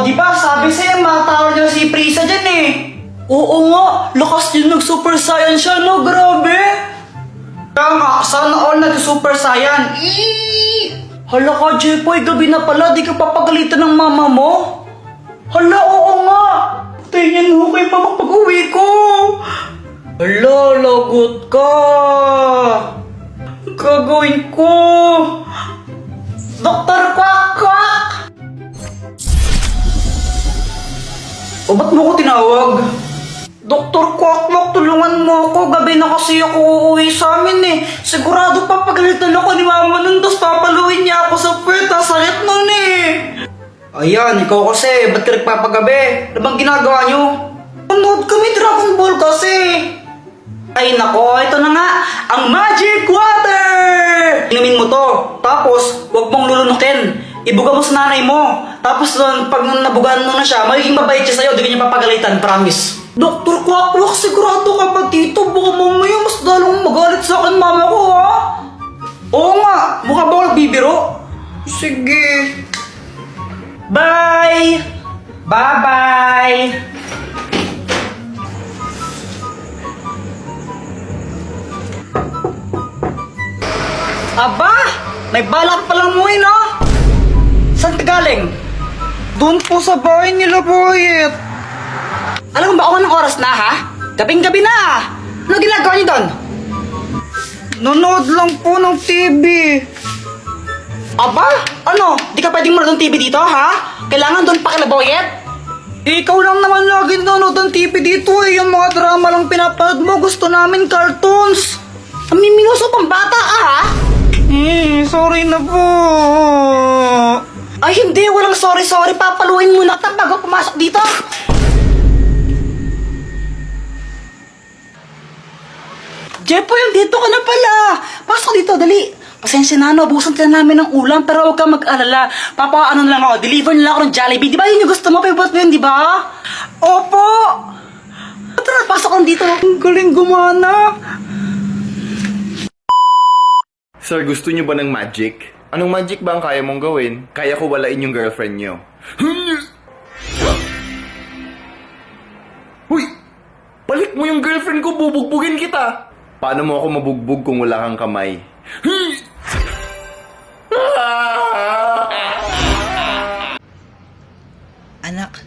di ba? Sabi sa'yo, matawar niya si Prisa dyan eh. Oo nga, lakas yun nag-super saiyan siya, no? Grabe. Kaya nga, sana all nag-super saiyan. Hala ka, Jepoy, gabi na pala, di ka papagalitan ng mama mo? Hala, oo nga. Tingin mo kay mama pag-uwi ko. Hala, lagot ka. Gagawin ko. Doktor Kwak Kwak! O ba't mo ko tinawag? Doktor Kwak Kwak, tulungan mo ako. Gabi na kasi ako uuwi sa amin eh. Sigurado papagalitan ako ni mama nun, tapos papaluin niya ako sa puweta. Sakit nun eh. Ayan, ikaw kasi, ba't ka nagpapagabi? Ano bang ginagawa niyo? Panood kami Dragon Ball kasi. Ay nako, ito na nga, ang Magic Water! Inumin mo to, tapos huwag mong lulunukin. Ibuga mo sa nanay mo. Tapos pag nabugaan mo na siya, magiging mabait siya sa'yo, di ka niya papagalitan, promise. Doktor Kwak Kwak, sigurado ka ba dito? Baka mamaya mas dalawang magalit sa akin mama ko, ha? Oo nga, mukha ba ako nagbibiro? Sige. Bye! Bye-bye! Aba! May balak palang mo no? Saan ka galing? Doon po sa bahay nila, Boyet. Alam mo ba ako ng oras na, ha? Gabing-gabi na! Ano ginagawa niyo doon? Nanood lang po ng TV. Aba? Ano? Di ka pwedeng manood ng TV dito, ha? Kailangan doon pa kila Boyet? Ikaw lang naman lagi nanonood ng TV dito eh. Yung mga drama lang pinapanood mo. Gusto namin cartoons. Amiminuso pang bata ka, ha? Sorry na po. Ay hindi, walang sorry. Papaluin muna kita bago pumasok dito. Jepoy, dito ka na pala. Pasok dito, dali. Pasensya na, ubusan ka na namin ng ulam, pero huwag kang mag-alala. Papaano na lang ako, deliver na lang ako ng Jollibee. Di ba yun yung gusto mo? Favorite mo yun, di ba? Opo! Tara, pasok lang dito. Ang galing gumana. Sir, gusto niyo ba ng magic? Anong magic ba ang kaya mong gawin? Kaya ko walain yung girlfriend niyo. Huy! Balik mo yung girlfriend ko, bubugbugin kita! Paano mo ako mabugbog kung wala kang kamay? Anak,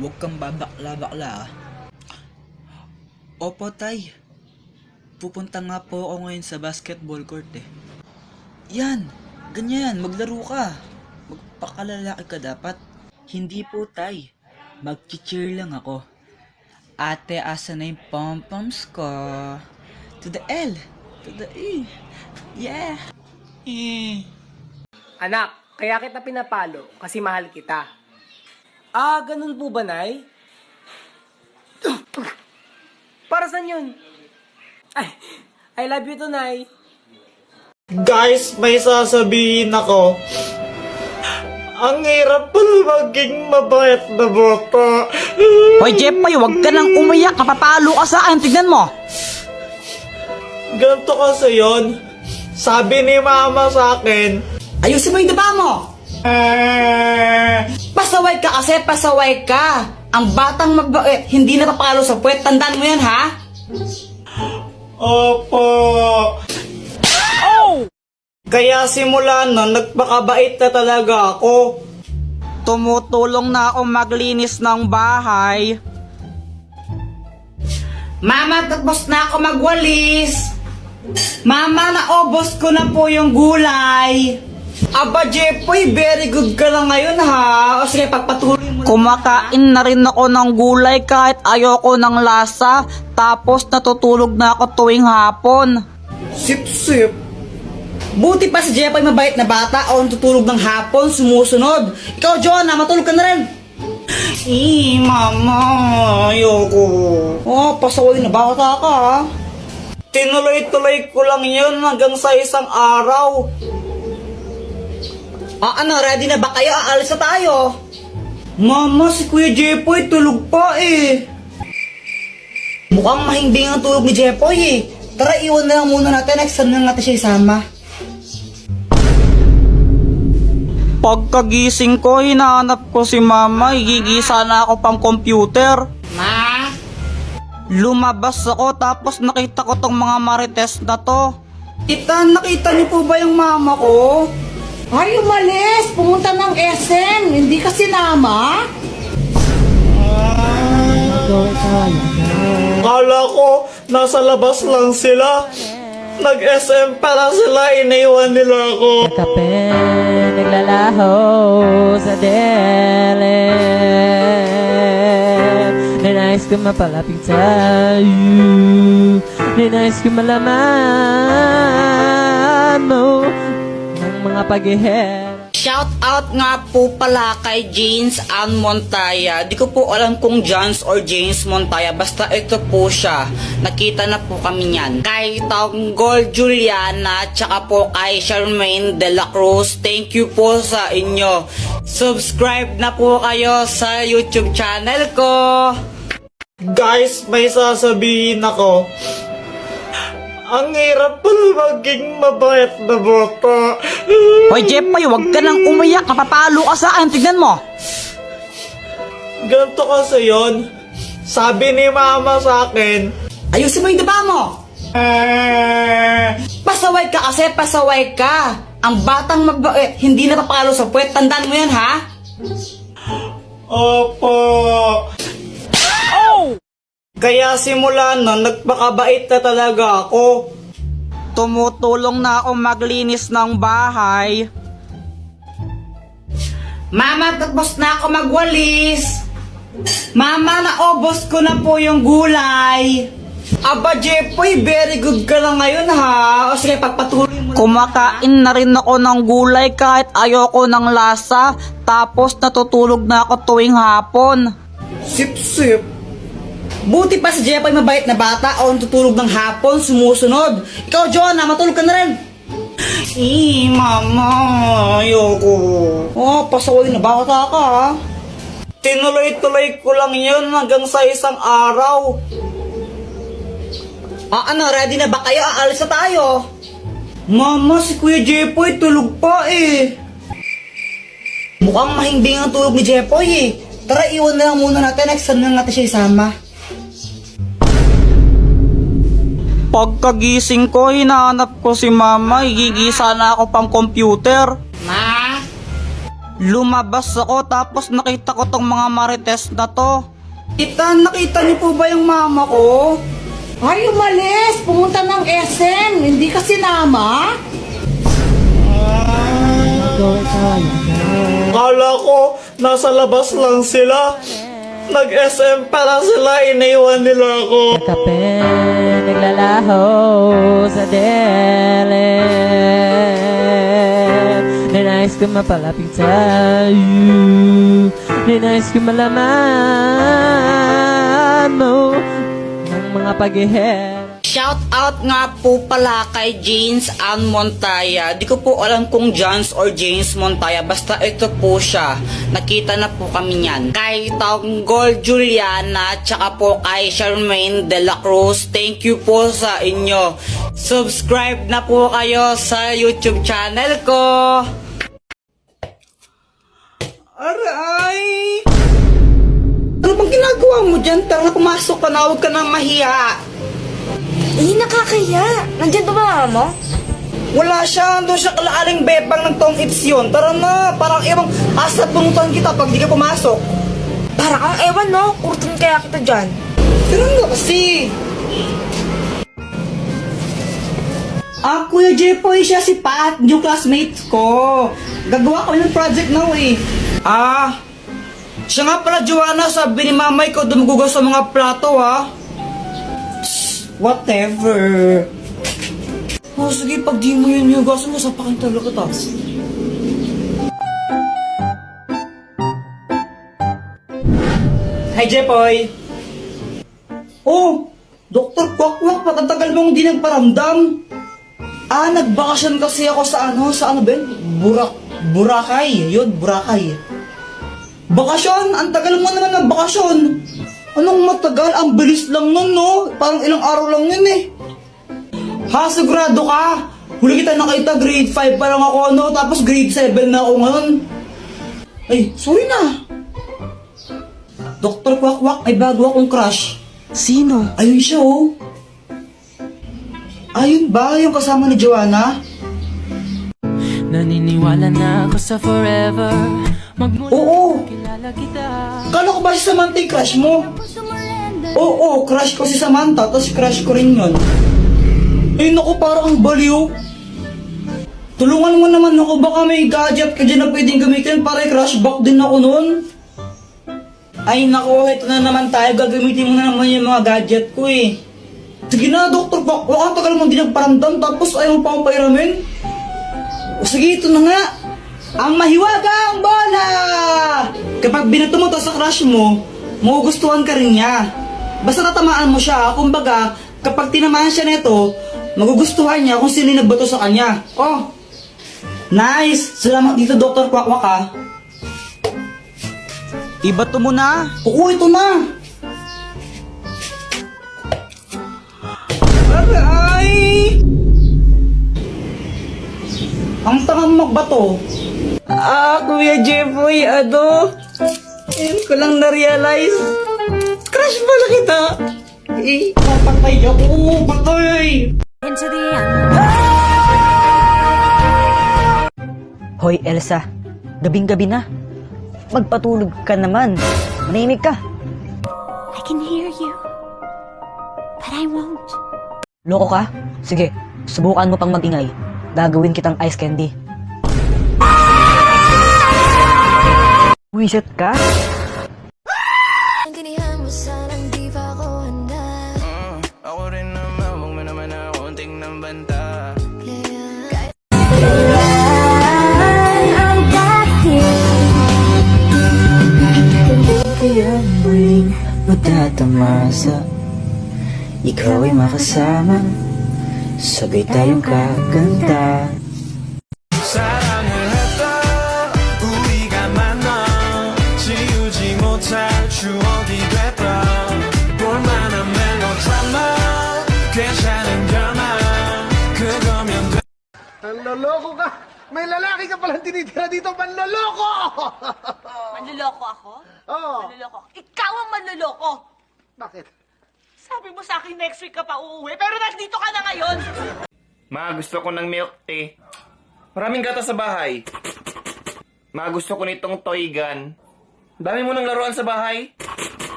huwag kang babakla-bakla ah. Opo, tay. Pupunta nga po ako ngayon sa basketball court eh. Yan, ganyan, maglaro ka. Magpakalalaki ka dapat. Hindi po, tay. Mag-cheer lang ako. Ate, asa na yung pom-poms ko? To the L, to the E. Yeah. Anak, kaya kita pinapalo kasi mahal kita. Ganun po ba, Nay? Para saan yun? Ay, I love you to, Nay. Guys, may sasabihin ako. Ang hirap pala maging mabait na bata. Hoy, Jepoy, huwag ka nang umiyak. Kapapalo ka sa akin. Tignan mo. Ganito kasi yun. Sabi ni mama sa akin, ayusin mo yung daba mo. Pasaway ka kasi, pasaway ka. Ang batang mabait, hindi napapalo sa puwet. Tandaan mo yan, ha? Opo. Kaya simula nun, nagpakabait na talaga ako. Tumutulong na ako maglinis ng bahay. Mama, tapos na ako magwalis. Mama, naubos ko na po yung gulay. Aba, Jepoy, very good ka na ngayon, ha? O sige, pagpatuloy mo. Kumakain na rin ako ng gulay kahit ayoko ng lasa. Tapos natutulog na ako tuwing hapon. Sip-sip. Buti pa si Jepoy mabait na bata o natutulog ng hapon, sumusunod. Ikaw, Joanna, matulog ka na rin. Mama, ayoko. Oh, pasaway na bata ka, ha? Tinuloy-tuloy ko lang yun hanggang sa isang araw. Ano, ready na ba kayo? Aalis na tayo. Mama, si Kuya Jepoy tulog pa eh. Mukhang mahimbing ang tulog ni Jepoy eh. Tara, iwan na lang muna natin. Next time na natin siya isama. Pagkagising ko, hinahanap ko si mama, higigisa na ako pang computer. Ma? Lumabas ako tapos nakita ko tong mga marites na to. Tita, nakita niyo po ba yung mama ko? Ay, umalis! Pumunta ng SM! Hindi ka sinama? Kala ko, nasa labas lang sila. Nag-SM para sila, iniwan nila ako. Kape, naglalaho sa dilim. Ninais ko mapalapit sa'yo. Ninais ko malaman mo ng mga pag-ihera. Shout out nga po pala kay James Ann Montaya. Di ko po alam kung Jans or James Montaya. Basta ito po siya. Nakita na po kami niyan. Kay Tanggol Juliana, tsaka po kay Charmaine de la Cruz. Thank you po sa inyo. Subscribe na po kayo sa YouTube channel ko. Guys, may sasabihin ako. Ang hirap pala maging mabait na bata. Hoy Jepoy, wag ka nang umiyak. Napapalo ka sa akin. Tignan mo. Ganito kasi yon. Sabi ni mama sa akin, Ayusin mo yung diba mo. Pasaway ka kasi, pasaway ka. Ang batang mabait, hindi napapalo sa puwet. Tandaan mo yan, ha? Opo. Kaya simula nun, nagpakabait na talaga ako. Tumutulong na ako maglinis ng bahay. Mama, tapos na ako magwalis. Mama, naubos ko na po yung gulay. Aba, Jepoy, very good ka na ngayon, ha? O sige, pagpatuloy mo. Kumakain na rin ako ng gulay kahit ayoko ng lasa. Tapos natutulog na ako tuwing hapon. Sip-sip. Buti pa si Jepoy mabait na bata o tutulog ng hapon, sumusunod. Ikaw, Joanna, matulog ka na rin. Mama, ayoko. Oh, pasaway na bata ka, ha? Tinuloy-tuloy ko lang yun hanggang sa isang araw. Ano, ready na ba kayo? Aalis na tayo. Mama, si Kuya Jepoy tulog pa eh. Mukhang mahimbing ang tulog ni Jepoy eh. Tara, iwan na lang muna natin. Next time na natin siya isama. Pagkagising ko, hinahanap ko si mama, higigisa na ako pang computer. Ma? Lumabas ako tapos nakita ko tong mga marites na to. Tita, nakita niyo po ba yung mama ko? Ay, umalis! Pumunta ng SM! Hindi ka sinama? Kala ko, nasa labas lang sila. Nag-SM para sila, iniwan nila ako. Kape, naglalaho sa dilim. Ninais ko mapalapit sa'yo. Ninais ko malaman mo ng mga pag-ihera. Shout out nga po pala kay James Ann Montaya. Di ko po alam kung Jans or James Montaya. Basta ito po siya. Nakita na po kami niyan. Kay Tanggol Juliana, tsaka po kay Charmaine de la Cruz. Thank you po sa inyo. Subscribe na po kayo sa YouTube channel ko. Aray! Ano bang ginagawa mo dyan? Tara, pumasok ka na. Huwag ka nang mahiya. Nakakaya. Nandyan ba mama mo? Wala siya. Doon siya kalaaling bebang ng tong ips yun. Tara na. Parang ibang asat punutan kita pag di ka pumasok. Para kang ewan, no? Kurtun kaya kita dyan. Tara na kasi. Kuya Jepoy, siya si Pat, yung classmate ko. Gagawa ko ng project now eh. Siya nga pala, Joanna, sabi ni mamay ko dumugugas sa mga plato, ha? Whatever. Sige, pag di mo yun hugasan mo, sapakin talaga kita. Hi, Jepoy. Oh, Dr. Kwakwak, patatagal mong di nagparamdam. Nagbakasyon kasi ako sa sa ba yun? Boracay. Yun, Boracay. Bakasyon? Ang tagal mo naman ng bakasyon. Anong matagal? Ang bilis lang nun, no? Parang ilang araw lang yun eh. Ha, sigurado ka? Huli kita nakita, grade 5 pa lang ako, no? Tapos grade 7 na ako ngayon. Ay, sorry na. Dr. Kwakwak, may bago akong crush. Sino? Ayun siya, oh. Ayun ba, yung kasama ni Joanna? Naniniwala na ako sa forever. Magmula Oo. kilala kita. Kala ko ba si Samantha yung crush mo? Oo, crush ko si Samantha, tapos crush ko rin yun. Eh, naku, parang ang baliw. Tulungan mo naman ako, baka may gadget ka dyan na pwedeng gamitin para i-crush back din ako noon. Ay, naku, ito na naman tayo, gagamitin mo na naman yung mga gadget ko eh. Sige na, Dr. Kwakwak, ang tagal mong di nagparamdam, tapos ayaw mo pa akong pairamin. O sige, ito na nga. Ang mahiwagang bola! Kapag binato mo to sa crush mo, magugustuhan ka rin niya. Basta tatamaan mo siya, kumbaga, kapag tinamaan siya nito, magugustuhan niya kung sino yung nagbato sa kanya. Oh! Nice! Salamat dito, Dr. Kwakwak ha. Ibato mo na. Oo, ito na! Aray! Ang tangang magbato. Kuya Jeffoy, ngayon ko lang na-realize. Crush pala kita. Eh, papatay ako. Patay! Hoy, Elsa. Gabing-gabi na. Magpatulog ka naman. Manahimik ka. I can hear you, but I won't. Loko ka? Sige, subukan mo pang magingay. Gagawin kitang ice candy. Wiset ka? Tinihan mo sanang di pa ako handa. Ako rin naman, huwag mo naman ako tingnan banta. I'm back here. Kaya mo'y matatamasa. Ikaw ay makasama. Sabay tayong kakanta. 사랑을 했다 우리가 만나 지우지 못할 추억이 됐다 볼만한 멜로드라마 괜찮은 드라마 그거면 돼. Nanloloko ka! May lalaki ka palang tinitira dito, manloloko! Manluloko ako? Oo. Manluloko ako? Ikaw ang manluloko! Bakit? Sabi mo sa akin next week ka pa uuwi, pero nandito ka na ngayon! Ma, gusto ko ng milk tea. Maraming gatas sa bahay. Ma, gusto ko nitong toy gun. Dami mo ng laruan sa bahay.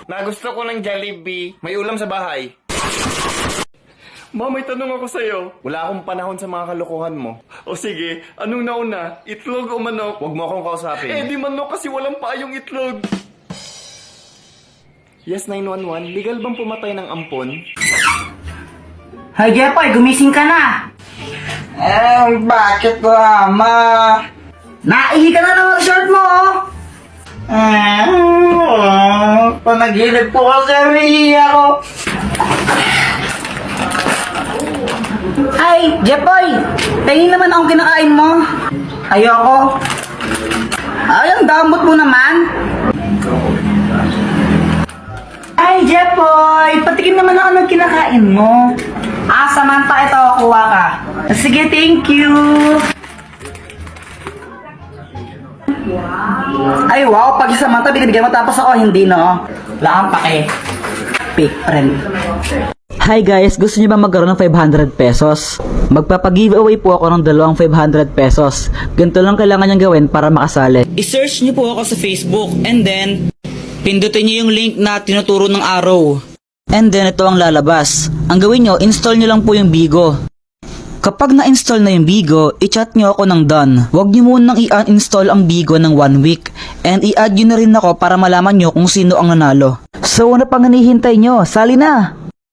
Ma, gusto ko ng Jollibee. May ulam sa bahay. Ma, may tanong ako sa'yo. Wala akong panahon sa mga kalokohan mo. O sige, anong nauna? Itlog o manok? Huwag mo akong kausapin. Eh, di manok kasi walang paayong itlog. Yes, 911. Legal bang pumatay ng ampon? Hi, Jepoy, gumising ka na! Bakit ko, ama? Naihi ka na ng resort mo, oh! Panaginip po kasi umihi ako. Ay, Jepoy! Tingin naman akong kinakain mo. Ayoko. Ay, ang damot mo naman. Ay, Jepoy! Patikim naman ako ng kinakain mo. Samantha, ito, kuha ka. Sige, thank you. Ay, wow, pag si Samantha binibigyan mo tapos ako hindi, no? Wala kang pake. Fake friend. Hi guys, gusto niyo ba magkaroon ng 500 pesos? Magpapag-giveaway po ako ng 2 500 pesos. Ganito lang kailangan niyang gawin para makasali. I-search niyo po ako sa Facebook and then pindutin niyo yung link na tinuturo ng arrow. And then ito ang lalabas. Ang gawin niyo, install niyo lang po yung Bigo. Kapag na-install na yung Bigo, i-chat niyo ako ng done. Huwag niyo munang i-uninstall ang Bigo ng 1 week. And i-add niyo na rin ako para malaman niyo kung sino ang nanalo. So ano pang hinihintay niyo? Sali na!